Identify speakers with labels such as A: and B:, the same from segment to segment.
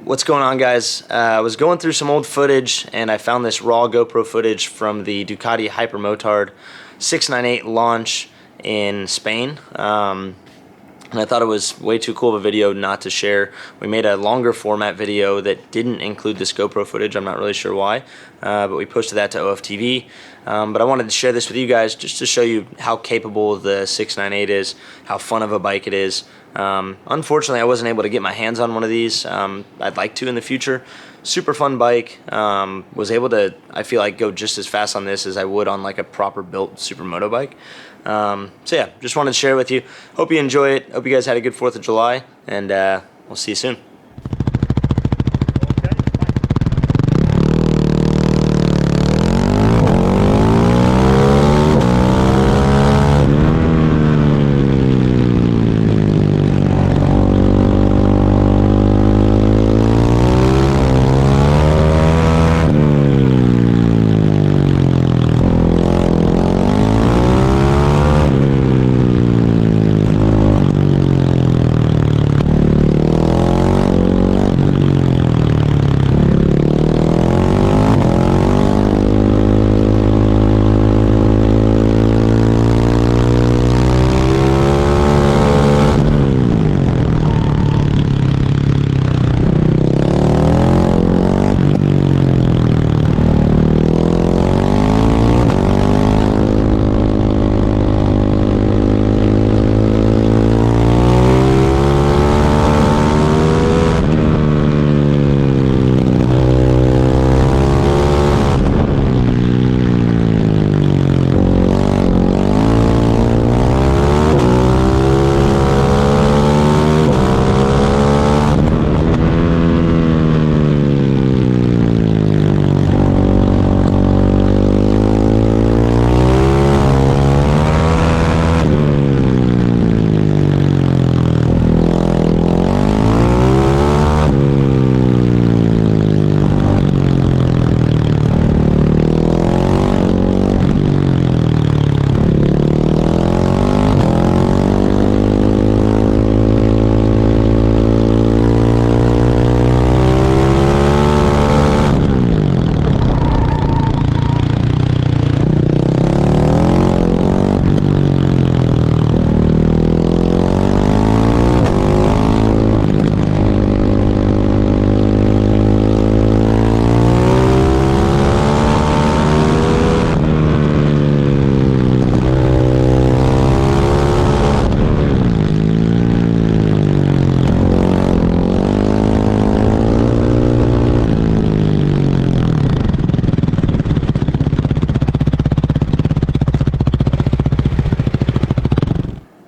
A: What's going on, guys? I was going through some old footage and I found this raw GoPro footage from the Ducati Hypermotard 698 launch in Spain. And I thought it was way too cool of a video not to share. We made a longer format video that didn't include this GoPro footage. I'm not really sure why, but we posted that to OFTV. But I wanted to share this with you guys just to show you how capable the 698 is, how fun of a bike it is. Unfortunately, I wasn't able to get my hands on one of these. I'd like to in the future. Super fun bike. Was able to, I feel like, go just as fast on this as I would on like a proper built supermoto bike. So yeah, just wanted to share it with you. Hope you enjoy it. Hope you guys had a good 4th of July, and we'll see you soon.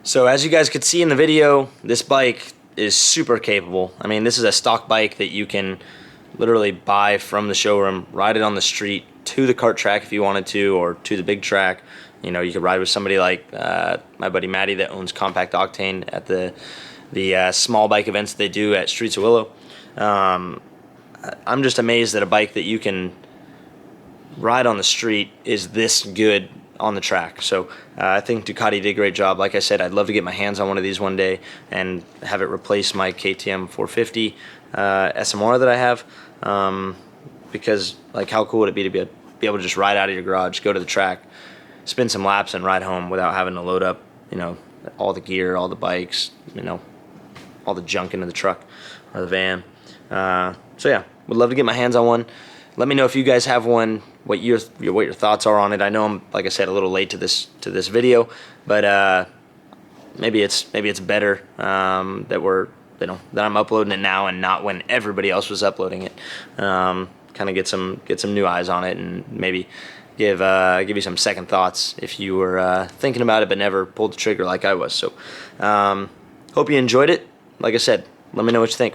A: So as you guys could see in the video, this bike is super capable. I mean, this is a stock bike that you can literally buy from the showroom, ride it on the street to the kart track if you wanted to, or to the big track. You know, you could ride with somebody like my buddy Matty that owns Compact Octane at the small bike events that they do at Streets of Willow. I'm just amazed that a bike that you can ride on the street is this good on the track. So I think Ducati did a great job. Like I said, I'd love to get my hands on one of these one day and have it replace my KTM 450 SMR that I have, because like how cool would it be to be able to just ride out of your garage, go to the track, spin some laps and ride home without having to load up, you know, all the gear, all the bikes, you know, all the junk into the truck or the van. So yeah, would love to get my hands on one. Let me know if you guys have one, what your thoughts are on it. I know I'm, like I said, a little late to this video, but maybe it's better that that I'm uploading it now and not when everybody else was uploading it. Kind of get some new eyes on it, and maybe give you some second thoughts if you were thinking about it but never pulled the trigger like I was. So hope you enjoyed it. Like I said, let me know what you think.